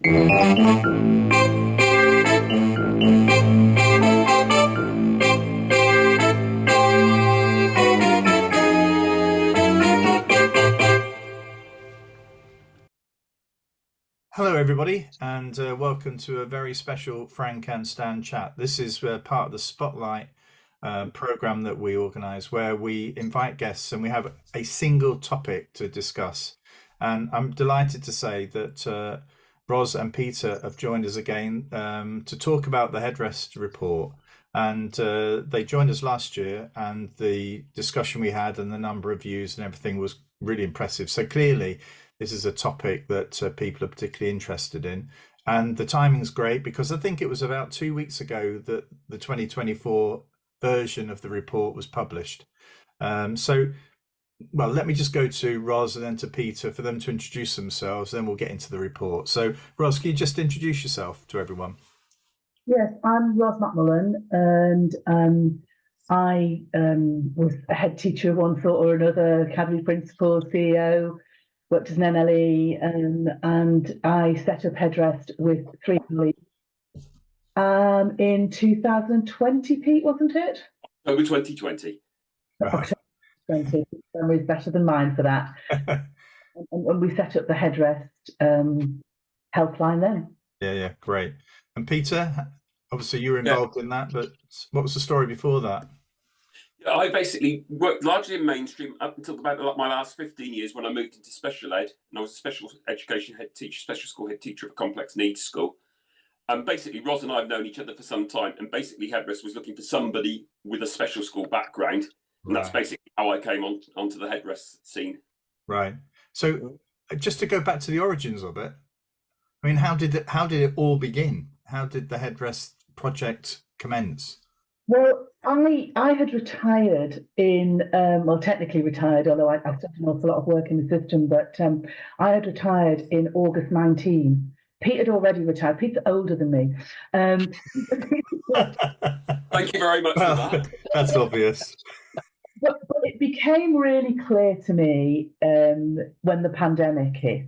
Hello, everybody, and welcome to a very special Frank and Stan chat. This is part of the Spotlight program that we organise, where we invite guests and we have a single topic to discuss. And I'm delighted to say that Ros and Peter have joined us again to talk about the Headrest report. And they joined us last year, and the discussion we had and the number of views and everything was really impressive. So clearly, this is a topic that people are particularly interested in. And the timing's great because I think it was about 2 weeks ago that the 2024 version of the report was published. Well, let me just go to Ros and then to Peter for them to introduce themselves, then we'll get into the report. So, Ros, can you just introduce yourself to everyone? Yes, I'm Ros McMullen, and I was a head teacher of one sort or another, academy principal, CEO, worked as an NLE, and I set up Headrest with 3 colleagues in 2020, Pete, wasn't it? Over 2020. October 2020. Memory's better than mine for that. and we set up the Headrest helpline then. Yeah, great. And Peter, obviously you were involved in that, but what was the story before that? I basically worked largely in mainstream up until about my last 15 years when I moved into special ed, and I was a special education head teacher, special school head teacher of a complex needs school. And basically, Ros and I have known each other for some time, and basically Headrest was looking for somebody with a special school background, and that's basically how I came onto the Headrest scene. Right. So just to go back to the origins of it, I mean, how did it all begin? How did the Headrest project commence? Well, I had retired technically retired, although I still did an awful lot of work in the system, but I had retired in August 19. Pete had already retired. Pete's older than me. Thank you very much for that. That's obvious. But it became really clear to me when the pandemic hit.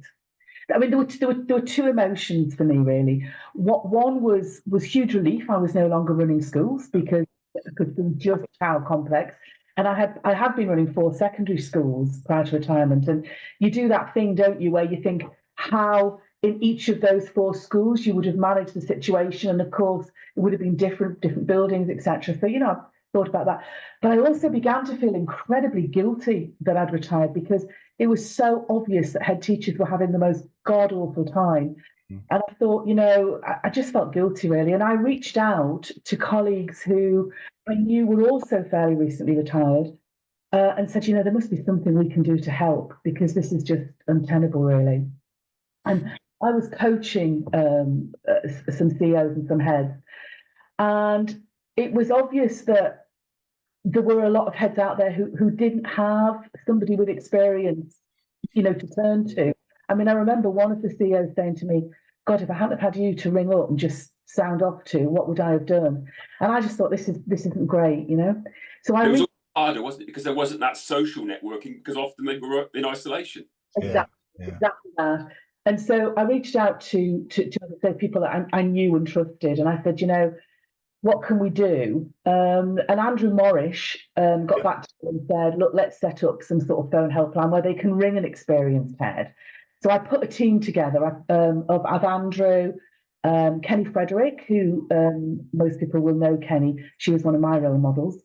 I mean, there were 2 emotions for me, really. One was huge relief. I was no longer running schools because it was just how complex. And I have been running 4 secondary schools prior to retirement. And you do that thing, don't you, where you think how in each of those 4 schools you would have managed the situation. And of course, it would have been different buildings, etc. So, I thought about that. But I also began to feel incredibly guilty that I'd retired because it was so obvious that head teachers were having the most god-awful time. And I thought, I just felt guilty, really. And I reached out to colleagues who I knew were also fairly recently retired and said, there must be something we can do to help because this is just untenable, really. And I was coaching some CEOs and some heads. And it was obvious that there were a lot of heads out there who didn't have somebody with experience, to turn to. I mean, I remember one of the CEOs saying to me, God, if I hadn't have had you to ring up and just sound off to, what would I have done? And I just thought, this isn't great, So it was harder, wasn't it? Because there wasn't that social networking, because often they were in isolation. Exactly that. And so I reached out to people that I knew and trusted, and I said, what can we do? And Andrew Morrish got back to me and said, look, let's set up some sort of phone helpline where they can ring an experienced head. So I put a team together of Andrew, Kenny Frederick, who most people will know Kenny. She was one of my role models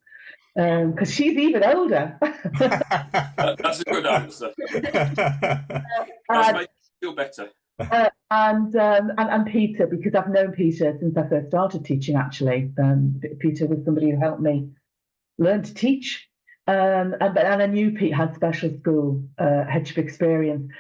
because she's even older. That's a good answer. That's made me feel better. And Peter, because I've known Peter since I first started teaching, actually. Peter was somebody who helped me learn to teach. And I knew Pete had special school headship experience.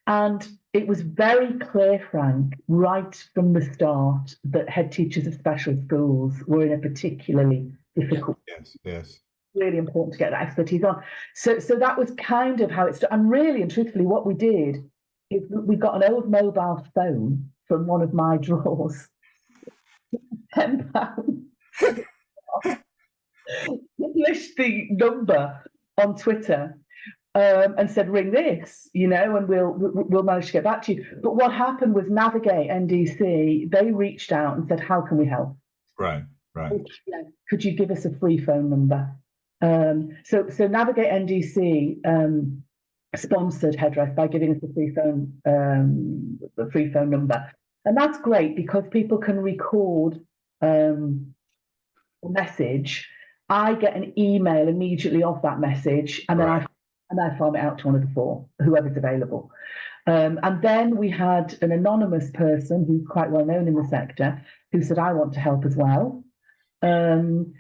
And it was very clear, Frank, right from the start, that head teachers of special schools were in a particularly difficult. Yes. Really important to get that expertise on. So that was kind of how it started. And really and truthfully, what we did is we got an old mobile phone from one of my drawers, £10. Published the number on Twitter, and said, ring this, and we'll manage to get back to you. But what happened was Navigate NDC, they reached out and said, how can we help? Right. Could you give us a free phone number? So Navigate NDC sponsored Headrest by giving us a free phone number. And that's great because people can record a message. I get an email immediately off that message, and then I farm it out to one of the four, whoever's available. And then we had an anonymous person who's quite well known in the sector who said, I want to help as well. And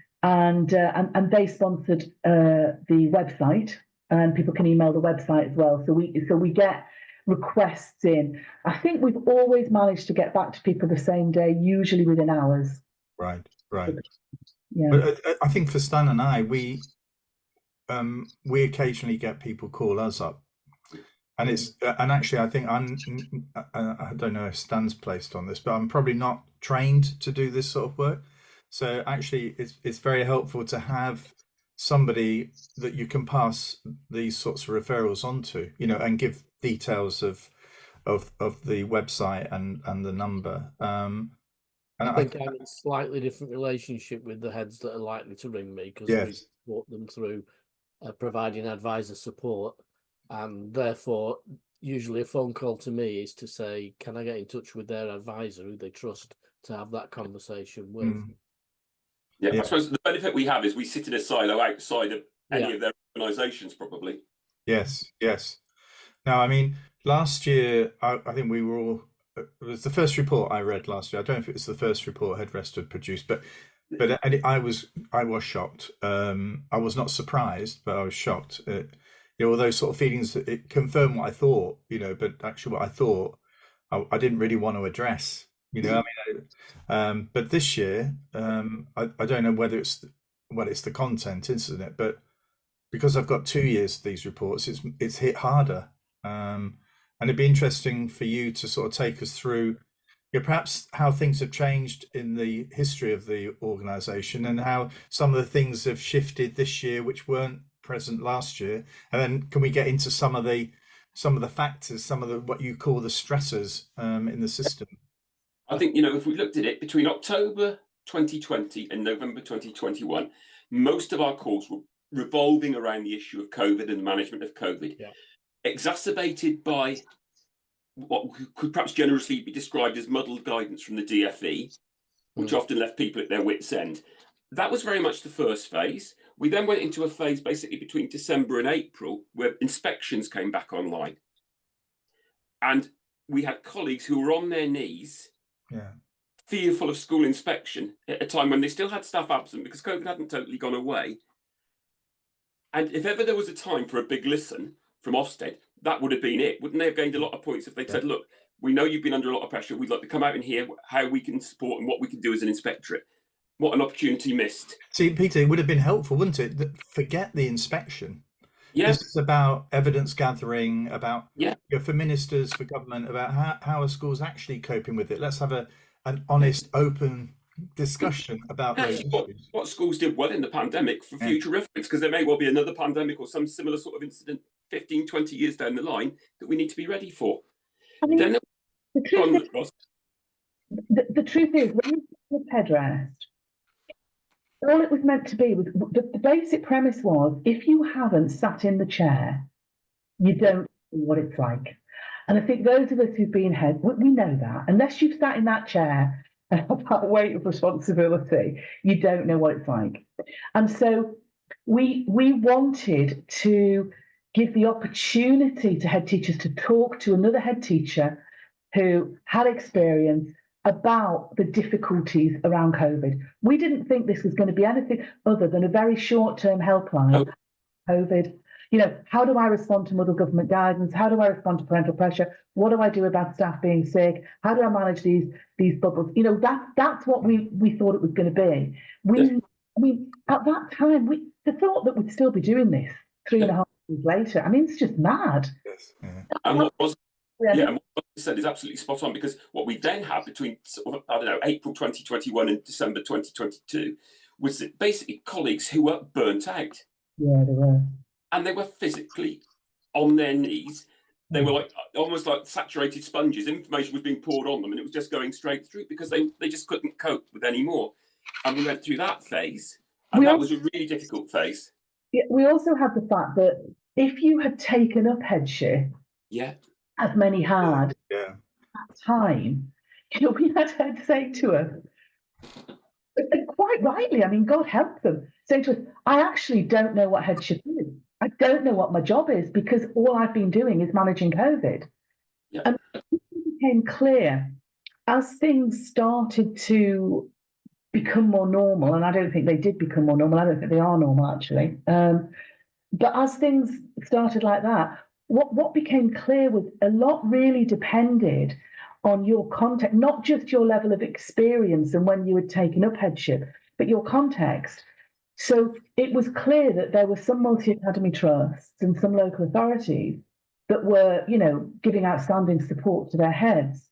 they sponsored the website, and people can email the website as well. So we get requests in. I think we've always managed to get back to people the same day, usually within hours. Right. Yeah. But I think for Stan and I, we occasionally get people call us up, and actually I think I don't know if Stan's placed on this, but I'm probably not trained to do this sort of work. So actually, it's very helpful to have somebody that you can pass these sorts of referrals on to, and give details of the website and the number. And I think I'm in a slightly different relationship with the heads that are likely to ring me, because we support them through providing advisor support, and therefore usually a phone call to me is to say, can I get in touch with their advisor who they trust to have that conversation with? Yeah, I suppose the benefit we have is we sit in a silo outside of any of their organisations, probably. Yes. Now, I mean, last year, I think we were all, it was the first report I read last year. I don't know if it was the first report Headrest had produced, but I was shocked. I was not surprised, but I was shocked. All those sort of feelings, it confirmed what I thought, but actually what I thought, I didn't really want to address. But this year, I don't know whether it's the content, isn't it? But because I've got 2 years of these reports, it's hit harder. And it'd be interesting for you to sort of take us through, perhaps how things have changed in the history of the organisation, and how some of the things have shifted this year which weren't present last year. And then can we get into some of the factors, some of the what you call the stressors in the system? I think, if we looked at it between October 2020 and November 2021, most of our calls were revolving around the issue of COVID and the management of COVID, exacerbated by what could perhaps generously be described as muddled guidance from the DfE, which often left people at their wits' end. That was very much the first phase. We then went into a phase basically between December and April where inspections came back online. And we had colleagues who were on their knees, fearful of school inspection at a time when they still had staff absent because COVID hadn't totally gone away. And if ever there was a time for a big listen from Ofsted, that would have been it. Wouldn't they have gained a lot of points if they'd said, look, we know you've been under a lot of pressure. We'd like to come out and hear how we can support and what we can do as an inspectorate. What an opportunity missed. See, Peter, it would have been helpful, wouldn't it? Forget the inspection. Yes. This is about evidence gathering, about for ministers, for government, about how are schools actually coping with it. Let's have an honest, open discussion about those issues. What schools did well in the pandemic for future reference, because there may well be another pandemic or some similar sort of incident 15, 20 years down the line that we need to be ready for. I mean, the truth is, when you look at Headrest, all it was meant to be was the basic premise was, if you haven't sat in the chair, you don't know what it's like. And I think those of us who've been head, we know that. Unless you've sat in that chair and have that weight of responsibility, you don't know what it's like. And so we wanted to give the opportunity to head teachers to talk to another head teacher who had experience about the difficulties around COVID. We didn't think this was going to be anything other than a very short-term helpline. COVID, how do I respond to model government guidance? How do I respond to parental pressure? What do I do about staff being sick? How do I manage these bubbles? That's what we thought it was going to be. I mean, at that time, the thought that we'd still be doing this 3.5 years later. I mean, it's just mad. Yes. And what you said is absolutely spot on, because what we then had between April 2021 and December 2022 was that basically colleagues who were burnt out. Yeah, they were. And they were physically on their knees. They were like almost like saturated sponges. Information was being poured on them, and it was just going straight through because they just couldn't cope with any more. And we went through that phase, and that was a really difficult phase. Yeah, we also had the fact that if you had taken up headship, as many had at that time, we had to say to us, and quite rightly, I mean, God help them, saying to us, I actually don't know what headship is. I don't know what my job is because all I've been doing is managing COVID. And it became clear as things started to become more normal, and I don't think they did become more normal. I don't think they are normal, actually. But as things started like that, what became clear was a lot really depended on your context, not just your level of experience and when you had taken up headship, but your context. So it was clear that there were some multi-academy trusts and some local authorities that were, giving outstanding support to their heads.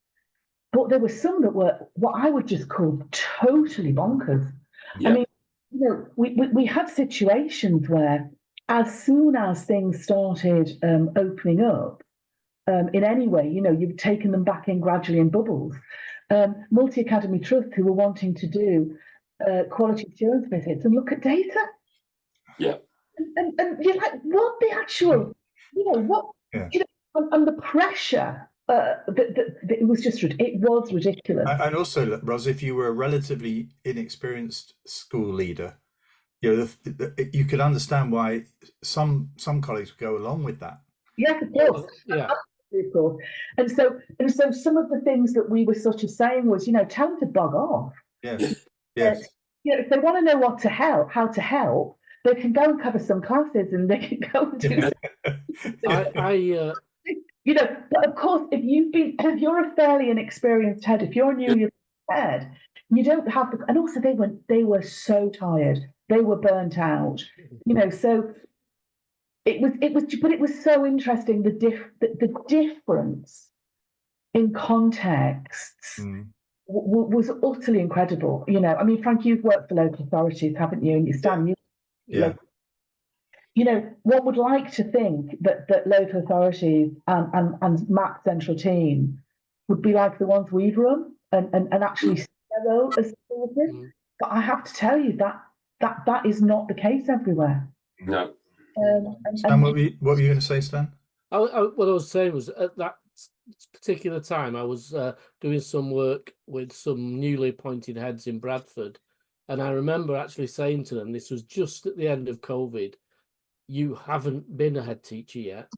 But there were some that were what I would just call totally bonkers. I mean, we had situations where as soon as things started opening up, in any way, you've taken them back in gradually in bubbles. Multi-academy trusts who were wanting to do quality assurance visits and look at data. And you're like, what the actual, and the pressure, it was ridiculous. And also, Ros, if you were a relatively inexperienced school leader, you could understand why some colleagues would go along with that. Yes, of course. Of course. And so some of the things that we were sort of saying was, tell them to bug off. Yes. If they want to know how to help, they can go and cover some classes and they can go and do but of course, if you're a fairly inexperienced head, if you're a new head, you don't have the, and also they were so tired, they were burnt out, so it was so interesting the difference in contexts was utterly incredible. I mean, Frank, you've worked for local authorities, haven't you? And you stand, one would like to think that local authorities and MAP central team would be like the ones we've run and actually see their role as supportive. But I have to tell you that is not the case everywhere. No. Stan, what were you going to say, Stan? What I was saying was at that particular time, I was doing some work with some newly appointed heads in Bradford. And I remember actually saying to them, this was just at the end of COVID, you haven't been a head teacher yet.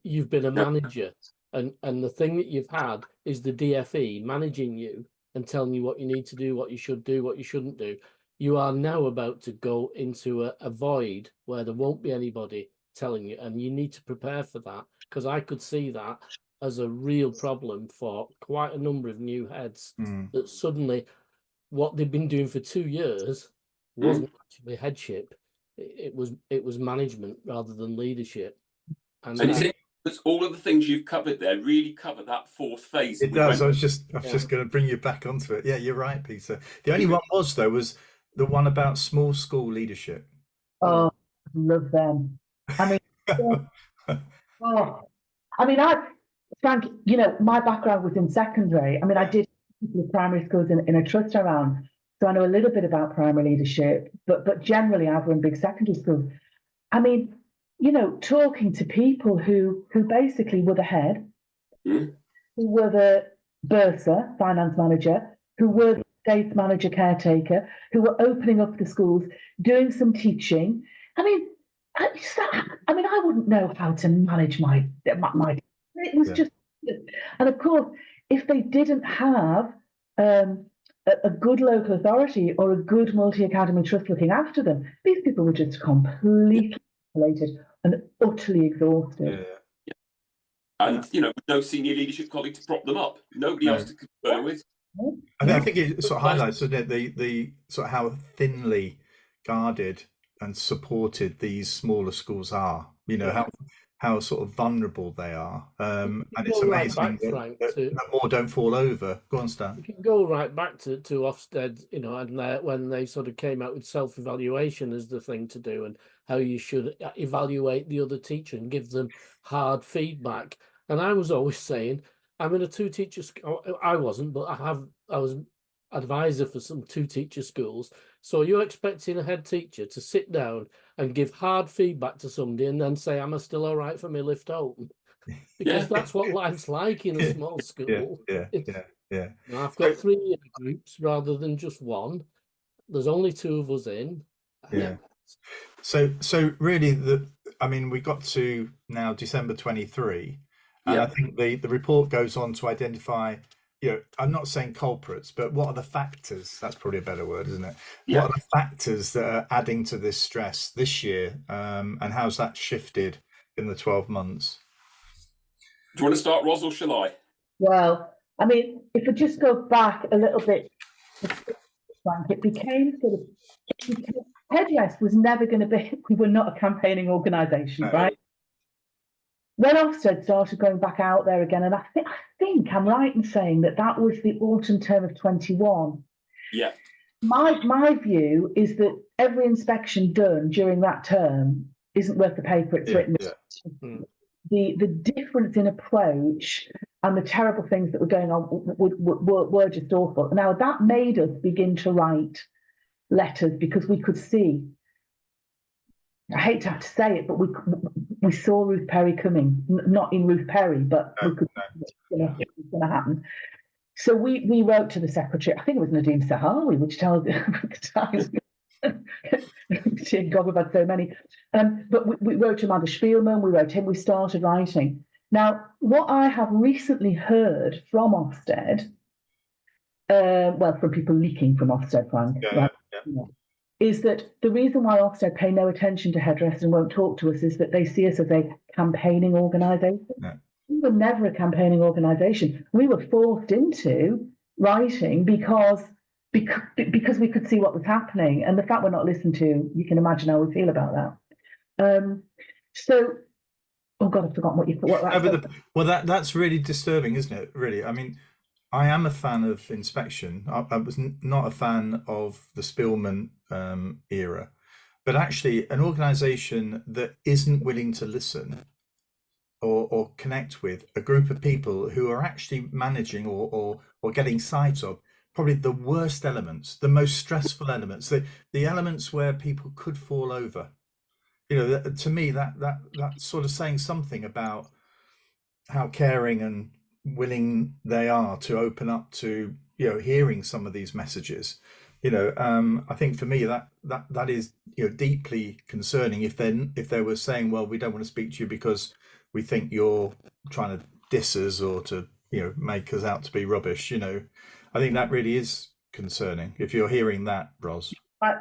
You've been a manager. And the thing that you've had is the DFE managing you and telling you what you need to do, what you should do, what you shouldn't do. You are now about to go into a void where there won't be anybody telling you, and you need to prepare for that, because I could see that as a real problem for quite a number of new heads, that suddenly what they've been doing for 2 years wasn't actually headship. It was management rather than leadership. And all of the things you've covered there really cover that fourth phase. It does. I was just going to bring you back onto it. Yeah, you're right, Peter. The only one was the one about small school leadership. Oh, I love them. I mean, Frank, my background was in secondary. I mean, I did primary schools in a trust around, so I know a little bit about primary leadership, but generally I've run big secondary schools. I mean, talking to people who basically were the head, who were the bursar, finance manager, who were the estates manager, caretaker, who were opening up the schools, doing some teaching. I mean, I wouldn't know how to manage my. It was just, and of course, if they didn't have a good local authority or a good multi-academy trust looking after them, these people were just completely isolated and utterly exhausted. And no senior leadership colleague to prop them up. Nobody else to confer with. I think it sort of highlights, doesn't it, the sort of how thinly guarded and supported these smaller schools are. How sort of vulnerable they are, and it's amazing that more don't fall over. Go on, Stan. You can go right back to Ofsted, and when they sort of came out with self-evaluation as the thing to do, and how you should evaluate the other teacher and give them hard feedback. And I was always saying, I'm in a two-teacher school. I wasn't, but I was advisor for some two-teacher schools. So you're expecting a head teacher to sit down and give hard feedback to somebody and then say, am I still all right for my lift home? Because that's what life's like in a small school. Yeah. I've got 3 year groups rather than just one. There's only 2 of us in. Yeah. So really, we got to now December 23, and I think the report goes on to identify, I'm not saying culprits, but what are the factors? That's probably a better word, isn't it? Yeah. What are the factors that are adding to this stress this year, and how's that shifted in the 12 months? Do you want to start, Ros, or shall I? Well, I mean, if we just go back a little bit, it became sort of, Headrest was never going to be, we were not a campaigning organisation, right? When Ofsted started going back out there again, and I think I'm right in saying that was the autumn term of 21. Yeah. My view is that every inspection done during that term isn't worth the paper it's written. Yeah. The difference in approach and the terrible things that were going on were just awful. Now, that made us begin to write letters because we could see, I hate to have to say it, but we saw Ruth Perry coming, not in Ruth Perry, but we could see it was going to happen. So we wrote to the secretary, I think it was Nadeem Sahawi, which tells at the time, God, we've had so many. But we wrote to Amanda Spielman, we wrote him, we started writing. Now, what I have recently heard from Ofsted, from people leaking from Ofsted, Frank, is that the reason why Ofsted pay no attention to Headrest and won't talk to us is that they see us as a campaigning organisation. Yeah. We were never a campaigning organisation. We were forced into writing because we could see what was happening, and the fact we're not listened to, you can imagine how we feel about that. Oh God, I've forgotten what you thought. That's really disturbing, isn't it? Really, I mean, I am a fan of inspection. I was not a fan of the Spielman era, but actually, an organisation that isn't willing to listen or connect with a group of people who are actually managing or getting sight of probably the worst elements, the most stressful elements, the elements where people could fall over. To me, that's sort of saying something about how caring and willing they are to open up to hearing some of these messages. I think for me that is deeply concerning. If they were saying, well, we don't want to speak to you because we think you're trying to diss us or to make us out to be rubbish, I think that really is concerning if you're hearing that, Ros.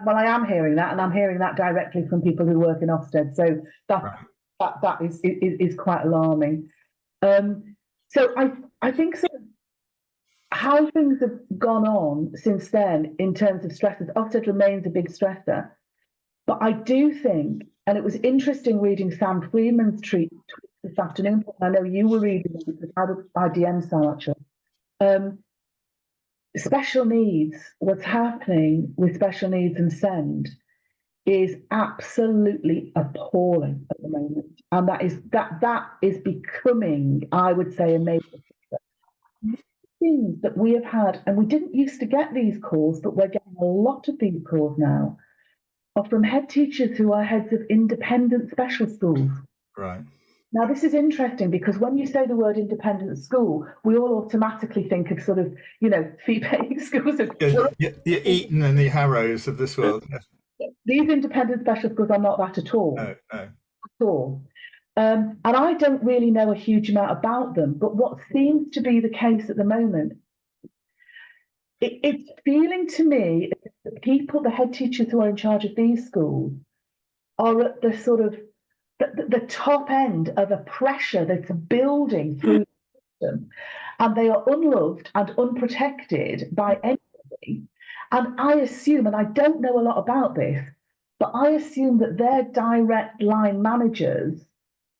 Well, I am hearing that, and I'm hearing that directly from people who work in Ofsted. So that is quite alarming. So I think sort of how things have gone on since then in terms of stresses. Ofsted remains a big stressor, but I do think, and it was interesting reading Sam Freeman's tweet this afternoon. I know you were reading it because I DM'd Sam actually. Special needs, what's happening with special needs and SEND is absolutely appalling at the moment. And that is becoming, I would say, a major things that we have had, and we didn't used to get these calls, but we're getting a lot of these calls now, are from head teachers who are heads of independent special schools. Right. Now, this is interesting because when you say the word independent school, we all automatically think of sort of, fee-paying schools. The Eton and the Harrows of this world. These independent special schools are not that at all. No. At all. And I don't really know a huge amount about them, but what seems to be the case at the moment, it's feeling to me that the head teachers who are in charge of these schools, are at the sort of the top end of a pressure that's building through the system, and they are unloved and unprotected by anybody. And I assume, and I don't know a lot about this, but I assume that their direct line managers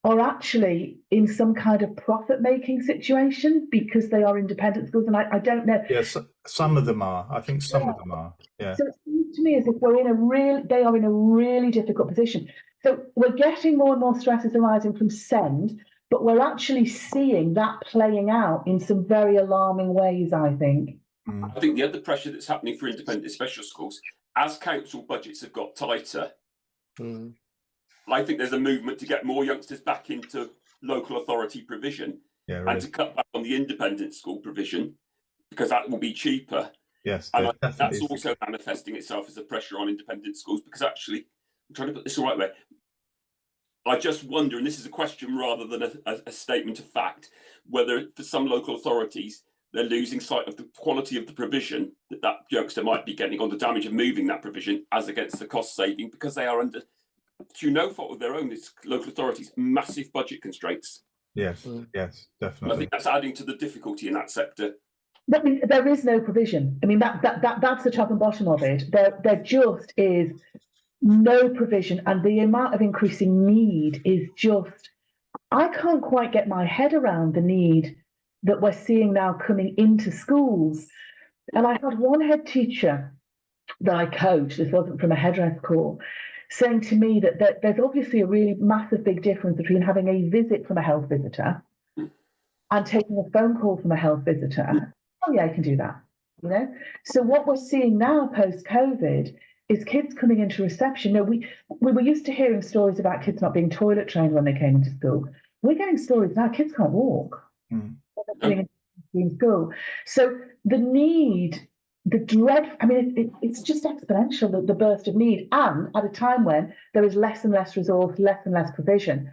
are actually in some kind of profit-making situation because they are independent schools, and I don't know. Yes, some of them are. I think some of them are. Yeah. So it seems to me as if they are in a really difficult position. So we're getting more and more stresses arising from SEND, but we're actually seeing that playing out in some very alarming ways, I think. I think the other pressure that's happening for independent special schools, as council budgets have got tighter, I think there's a movement to get more youngsters back into local authority provision and to cut back on the independent school provision, because that will be cheaper. Yes, and that's also manifesting itself as a pressure on independent schools, because actually, I'm trying to put this the right way. I just wonder, and this is a question rather than a statement of fact, whether for some local authorities they're losing sight of the quality of the provision that youngster might be getting, on the damage of moving that provision as against the cost saving, because they are under, through no fault of their own, it's local authorities, massive budget constraints. Yes, yes, definitely. I think that's adding to the difficulty in that sector. I mean, there is no provision. I mean, that's the top and bottom of it. There just is no provision, and the amount of increasing need is just, I can't quite get my head around the need that we're seeing now coming into schools. And I had one head teacher that I coached, this wasn't from a Headrest call, saying to me that there's obviously a really massive big difference between having a visit from a health visitor and taking a phone call from a health visitor. Oh yeah, I can do that, you know? So what we're seeing now post-COVID is kids coming into reception. We were used to hearing stories about kids not being toilet trained when they came into school. We're getting stories now, kids can't walk in school. So the need, the dread, I mean, it's just exponential, the burst of need, and at a time when there is less and less resource, less and less provision.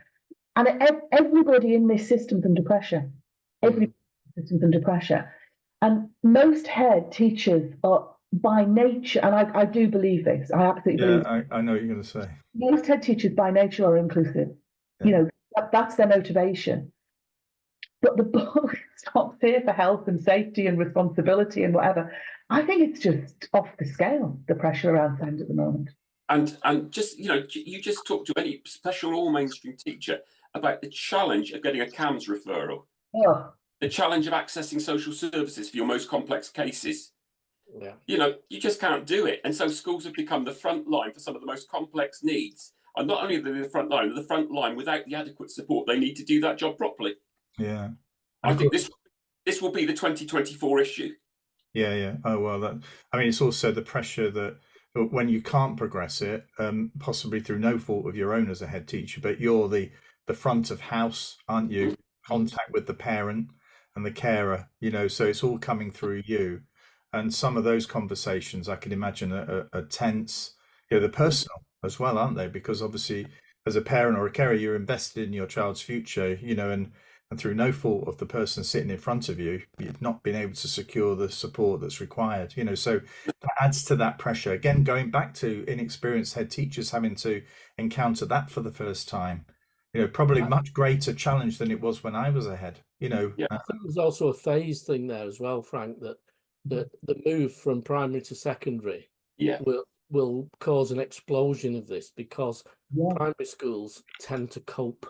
And everybody in this system's under pressure. Everybody in the system's under pressure. And most head teachers are, by nature, and I do believe this, I absolutely believe. I know what you're going to say. Most head teachers by nature are inclusive. Yeah. You know, that's their motivation. But the book stops here for health and safety and responsibility and whatever. I think it's just off the scale, the pressure around SEND at the moment. And just, you know, you just talk to any special or mainstream teacher about the challenge of getting a CAMS referral. Oh. The challenge of accessing social services for your most complex cases. Yeah. You know, you just can't do it. And so schools have become the front line for some of the most complex needs. And not only are they the front line, they're the front line without the adequate support they need to do that job properly. Yeah. I think this will be the 2024 issue. Yeah. Oh, well, I mean, it's also the pressure that when you can't progress it, possibly through no fault of your own as a head teacher, but you're the front of house, aren't you? Contact with the parent and the carer, you know, so it's all coming through you. And some of those conversations I can imagine are tense. You know, they're personal as well, aren't they? Because obviously as a parent or a carer, you're invested in your child's future, you know, and through no fault of the person sitting in front of you, you've not been able to secure the support that's required, you know, so that adds to that pressure. Again, going back to inexperienced head teachers having to encounter that for the first time, you know, probably much greater challenge than it was when I was a head, you know. I think there's also a phase thing there as well, Frank, that the move from primary to secondary will cause an explosion of this, because primary schools tend to cope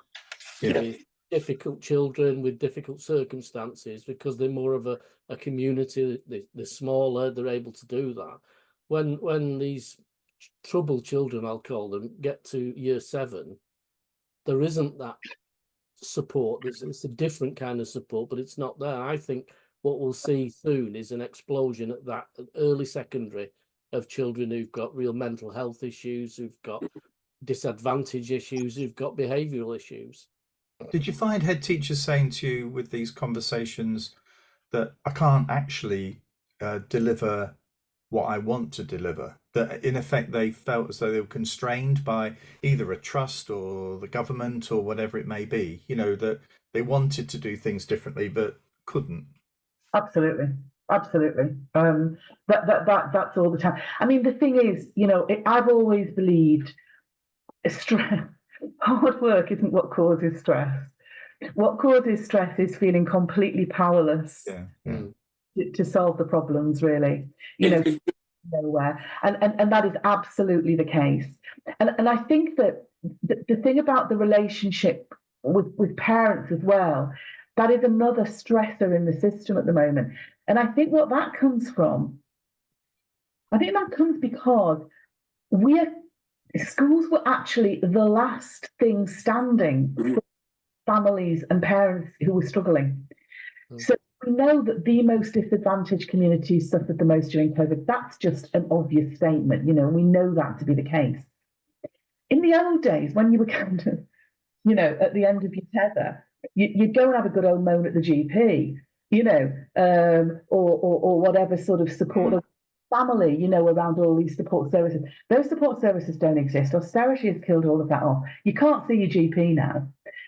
with difficult children with difficult circumstances, because they're more of a community. They're smaller, they're able to do that. When these troubled children, I'll call them, get to year 7, there isn't that support. It's a different kind of support, but it's not there. I think what we'll see soon is an explosion at that early secondary of children who've got real mental health issues, who've got disadvantage issues, who've got behavioural issues. Did you find head teachers saying to you with these conversations that I can't actually deliver what I want to deliver? That in effect they felt as though they were constrained by either a trust or the government or whatever it may be, you know, that they wanted to do things differently but couldn't? Absolutely. That's all the time. I mean, the thing is, you know, I've always believed hard work isn't what causes stress. What causes stress is feeling completely powerless to solve the problems, really. You know, nowhere. And that is absolutely the case. And I think that the thing about the relationship with parents as well, that is another stressor in the system at the moment. And I think what that comes from I think that comes because schools were actually the last thing standing for families and parents who were struggling. So we know that the most disadvantaged communities suffered the most during COVID. That's just an obvious statement, we know that to be the case. In the old days, when you were kind of, at the end of your tether, you'd go and have a good old moan at the GP, or whatever sort of support family, around all these support services. Those support services don't exist. Austerity has killed all of that off. You can't see your GP now.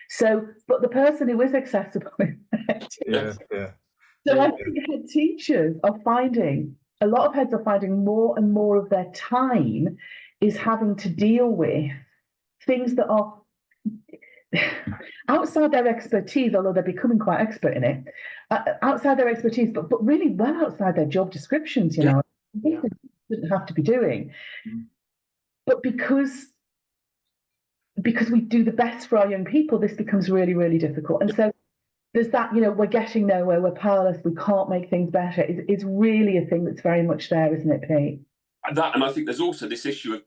So, but the person who is accessible Yeah. So I think head teachers are finding, a lot of heads are finding more and more of their time is having to deal with things that are outside their expertise, although they're becoming quite expert in it, outside their expertise, but really well outside their job descriptions, they didn't have to be doing. But because we do the best for our young people, this becomes really, really difficult. And so there's that, we're getting nowhere, we're powerless, we can't make things better. It's really a thing that's very much there, isn't it, Pete? And I think there's also this issue of,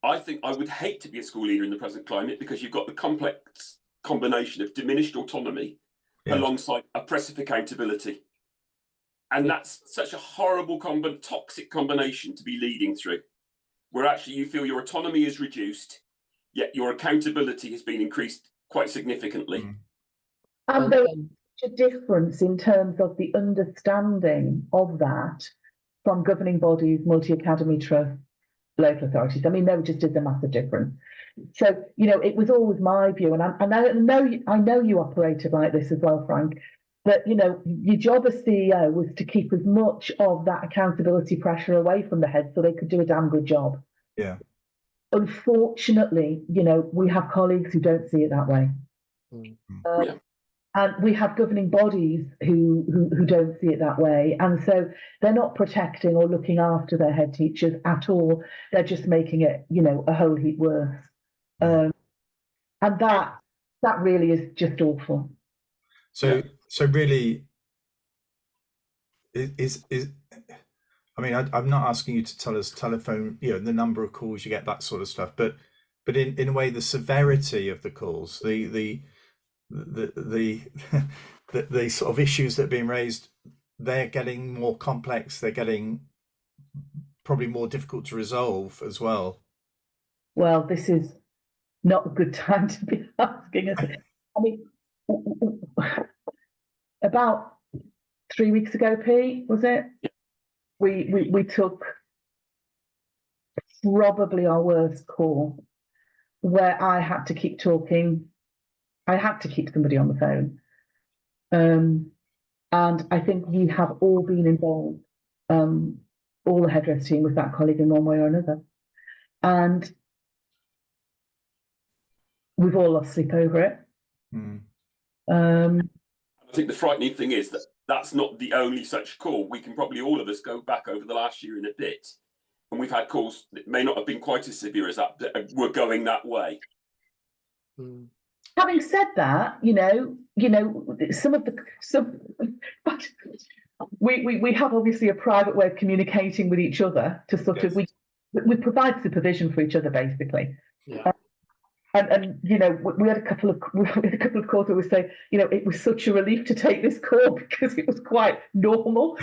I think I would hate to be a school leader in the present climate, because you've got the complex combination of diminished autonomy alongside oppressive accountability. And that's such a horrible, toxic combination to be leading through, where actually you feel your autonomy is reduced, yet your accountability has been increased quite significantly. And there's a difference in terms of the understanding of that from governing bodies, multi-academy trusts, local authorities. I mean, there just is a massive difference. So, it was always my view, and I know you operated like this as well, Frank, that, your job as CEO was to keep as much of that accountability pressure away from the head so they could do a damn good job. Yeah. Unfortunately, we have colleagues who don't see it that way. And we have governing bodies who don't see it that way. And so they're not protecting or looking after their head teachers at all. They're just making it, a whole heap worse. And that really is just awful. So really, I mean, I'm not asking you to tell us telephone, the number of calls you get, that sort of stuff, but in a way, the severity of the calls, the sort of issues that are being raised, they're getting more complex. They're getting probably more difficult to resolve as well. Well, this is not a good time to be asking us. I mean, about 3 weeks ago, Pete, was it? We took probably our worst call, where I had to keep talking. I had to keep somebody on the phone. And I think we have all been involved, all the Headrest team, with that colleague in one way or another. And we've all lost sleep over it. I think the frightening thing is that that's not the only such call. We can probably, all of us, go back over the last year and a bit, and we've had calls that may not have been quite as severe as that, but were going that way. Having said that, we have obviously a private way of communicating with each other to sort of we provide supervision for each other, basically. And we had a couple of calls where we say, it was such a relief to take this call because it was quite normal.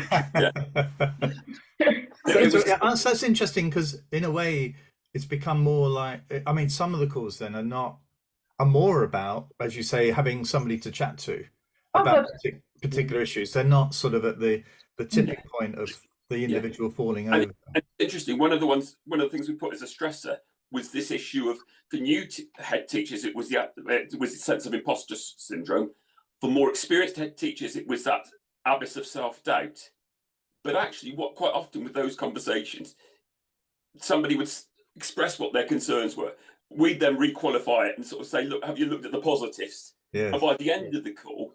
That's interesting, because in a way it's become more like, I mean, some of the calls then are more about, as you say, having somebody to chat to about particular issues. They're not sort of at the tipping point of the individual falling over. And interesting, one of the things we put as a stressor was this issue of, for new head teachers, it was the sense of imposter syndrome. For more experienced head teachers, it was that abyss of self-doubt. But actually, what quite often with those conversations, somebody would express what their concerns were. We'd then requalify it and sort of say, look, have you looked at the positives? And by the end of the call,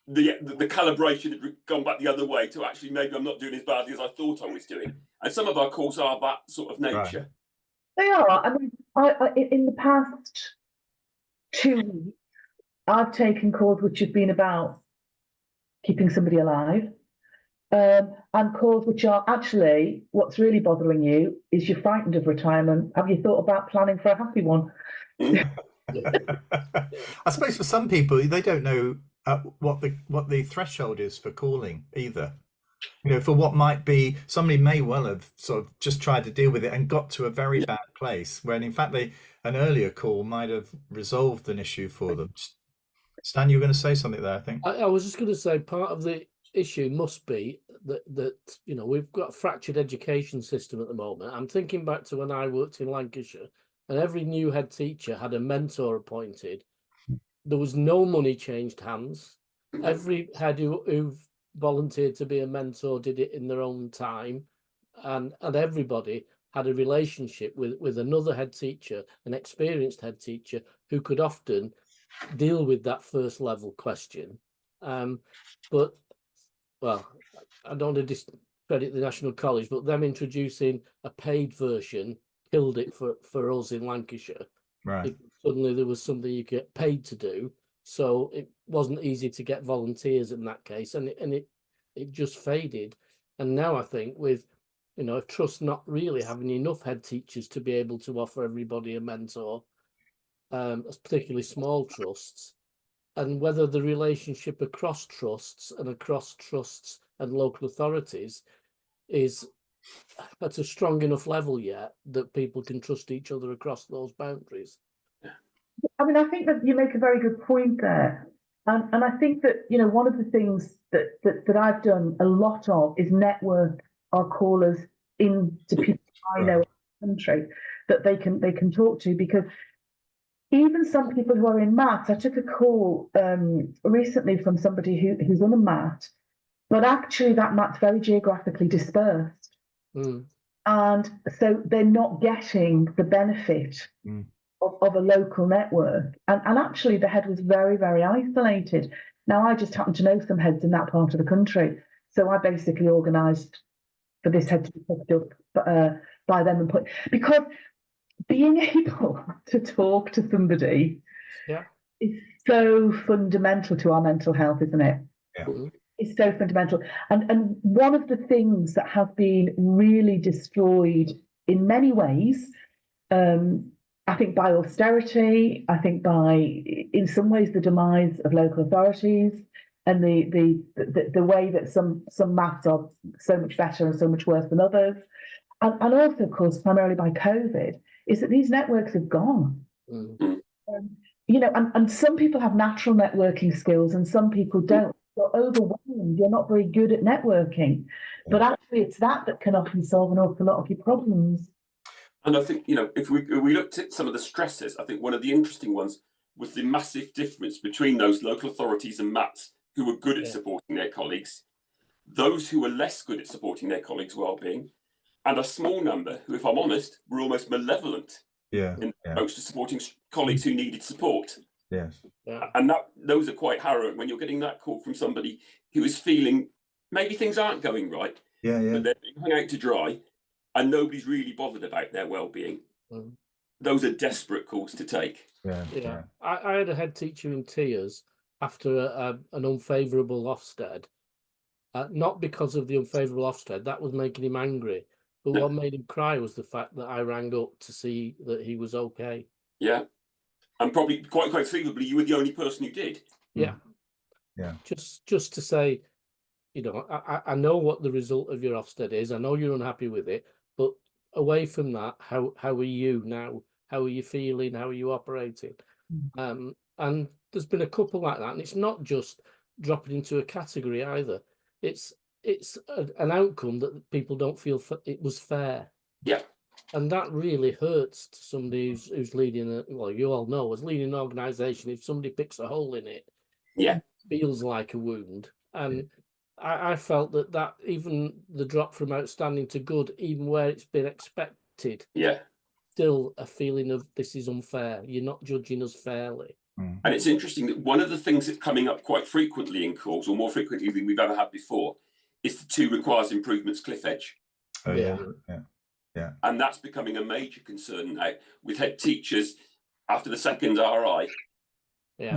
the calibration had gone back the other way to, actually, maybe I'm not doing as badly as I thought I was doing. And some of our calls are that sort of nature. Right. They are. I mean, in the past 2 weeks, I've taken calls which have been about keeping somebody alive, and calls which are actually what's really bothering you is you're frightened of retirement. Have you thought about planning for a happy one? I suppose for some people, they don't know what the threshold is for calling either. You know, for what might be, somebody may well have sort of just tried to deal with it and got to a very bad place when in fact an earlier call might have resolved an issue for them. Stan, you were going to say something there, I think. I was just going to say part of the issue must be that you know, we've got a fractured education system at the moment. I'm thinking back to when I worked in Lancashire, and every new head teacher had a mentor appointed. There was no money changed hands. Every head who volunteered to be a mentor did it in their own time, and everybody had a relationship with another head teacher, an experienced head teacher, who could often deal with that first level question. But, well, I don't want to discredit the National College, but them introducing a paid version killed it for us in Lancashire. Right. Suddenly there was something you get paid to do, so it wasn't easy to get volunteers in that case, and it just faded. And now I think with, you know, if trusts not really having enough head teachers to be able to offer everybody a mentor, particularly small trusts, and whether the relationship across trusts and local authorities is at a strong enough level yet that people can trust each other across those boundaries. I mean, I think that you make a very good point there. And I think that, you know, one of the things that I've done a lot of is network our callers into people I know in the country that they can talk to, because even some people who are in maths, I took a call recently from somebody who's on a mat, but actually that mat's very geographically dispersed. And so they're not getting the benefit of a local network. And actually the head was very, very isolated. Now, I just happen to know some heads in that part of the country. So I basically organised for this head to be picked up by them and put, because being able to talk to somebody is so fundamental to our mental health, isn't it? Yeah. It's so fundamental. And one of the things that have been really destroyed in many ways, I think by austerity, I think by, in some ways, the demise of local authorities, and the way that some maths are so much better and so much worse than others, and also, of course, primarily by COVID, is that these networks have gone. You know, and some people have natural networking skills and some people don't. You're overwhelmed, you're not very good at networking. But actually, it's that can often solve an awful lot of your problems. And I think, you know, if we looked at some of the stresses, I think one of the interesting ones was the massive difference between those local authorities and MATs who were good at supporting their colleagues, those who were less good at supporting their colleagues' well-being, and a small number who, if I'm honest, were almost malevolent in approach to supporting colleagues who needed support. Yes. And those are quite harrowing when you're getting that call from somebody who is feeling maybe things aren't going right, but they're being hung out to dry and nobody's really bothered about their well-being. Those are desperate calls to take. I had a head teacher in tears after an unfavourable Ofsted, not because of the unfavourable Ofsted, that was making him angry, but what made him cry was the fact that I rang up to see that he was okay. Yeah, and probably quite conceivably you were the only person who did. Just to say, you know, I know what the result of your Ofsted is. I know you're unhappy with it, but away from that, how are you now? How are you feeling? How are you operating? And there's been a couple like that, and it's not just dropping into a category either. It's an outcome that people don't feel it was fair. Yeah. And that really hurts to somebody who's leading well, you all know, as leading an organisation, if somebody picks a hole in it, it feels like a wound. And I felt that even the drop from outstanding to good, even where it's been expected, still a feeling of this is unfair. You're not judging us fairly. And it's interesting that one of the things that's coming up quite frequently in calls, or more frequently than we've ever had before, is the 2 requires improvements cliff edge. And that's becoming a major concern now with head teachers after the second RI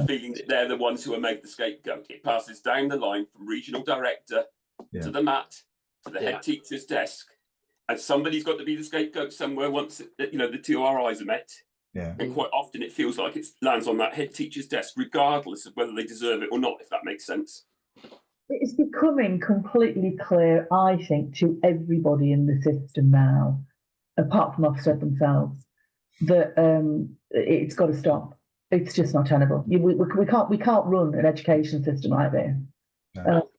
feeling that they're the ones who are made the scapegoat. It passes down the line from regional director to the mat, to the head teacher's desk, and somebody's got to be the scapegoat somewhere once the two RIs are met. Yeah. And quite often it feels like it lands on that head teacher's desk, regardless of whether they deserve it or not, if that makes sense. It's becoming completely clear, I think, to everybody in the system now, apart from Ofsted themselves, that it's got to stop. It's just not tenable. We can't run an education system like this. No.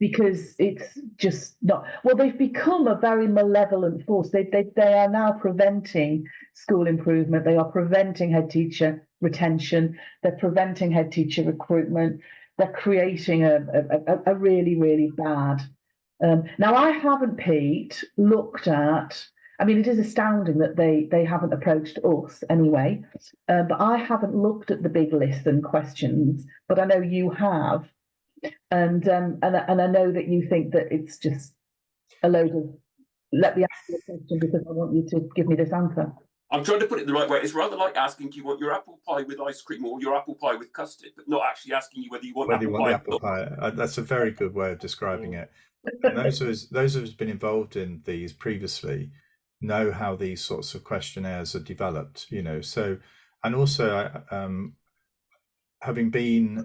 Because it's just not. Well, they've become a very malevolent force. They are now preventing school improvement. They are preventing head teacher retention. They're preventing head teacher recruitment. They're creating a really, really bad. Now, I haven't, Pete, looked at. I mean, it is astounding that they haven't approached us anyway. But I haven't looked at the big list and questions. But I know you have. And I know that you think that it's just a load of let me ask you a question because I want you to give me this answer. I'm trying to put it the right way. It's rather like asking, do you want your apple pie with ice cream or your apple pie with custard, but not actually asking you whether you want apple pie. That's a very good way of describing it. And those of us who've been involved in these previously know how these sorts of questionnaires are developed. So, and also having been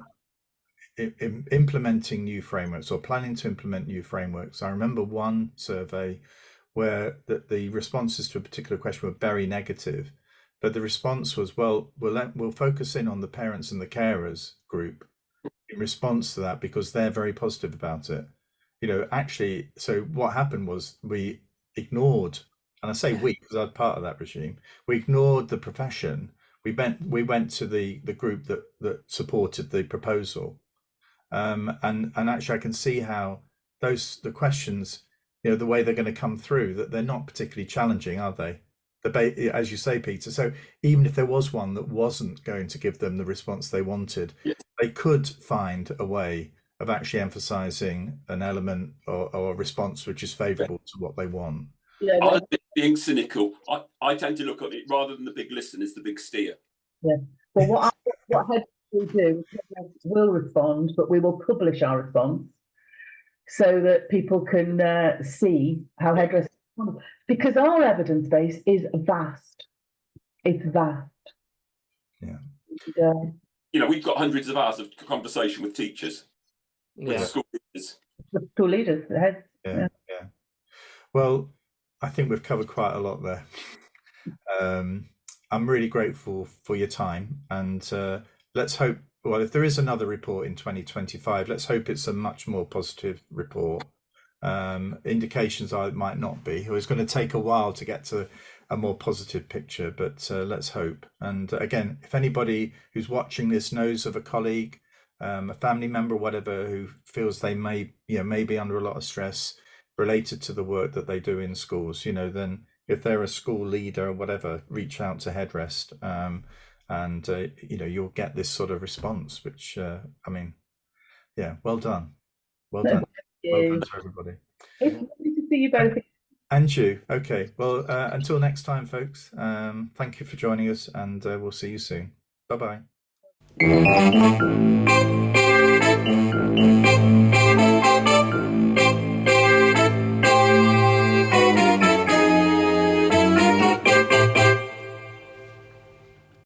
implementing new frameworks or planning to implement new frameworks, I remember one survey where the responses to a particular question were very negative, but the response was, well, we'll focus in on the parents and the carers group in response to that because they're very positive about it. Actually, so what happened was we ignored, and I say we because I was part of that regime, we ignored the profession. We went to the group that supported the proposal. And actually I can see how the questions, the way they're going to come through, that they're not particularly challenging, are they? As you say, Peter. So even if there was one that wasn't going to give them the response they wanted, they could find a way of actually emphasizing an element or a response which is favorable to what they want. Yeah, I'm being cynical. I tend to look at it rather than the big listen as the big steer. Yeah. Well, what head we do, we'll respond, but we will publish our response so that people can see how Headrest responds. Because our evidence base is vast. It's vast. Yeah. We've got hundreds of hours of conversation with teachers, with school leaders. With school leaders, the heads. Yeah. Well, I think we've covered quite a lot there. I'm really grateful for your time, and let's hope, well, if there is another report in 2025, let's hope it's a much more positive report. Indications are it might not be. It's going to take a while to get to a more positive picture, but let's hope. And again, if anybody who's watching this knows of a colleague, a family member, whatever, who feels they may be under a lot of stress related to the work that they do in schools, then if they're a school leader or whatever, reach out to Headrest, and you'll get this sort of response, which well done. Well done to everybody. It's lovely to see you both. And you. Okay, well, until next time, folks, thank you for joining us, and we'll see you soon. Bye-bye.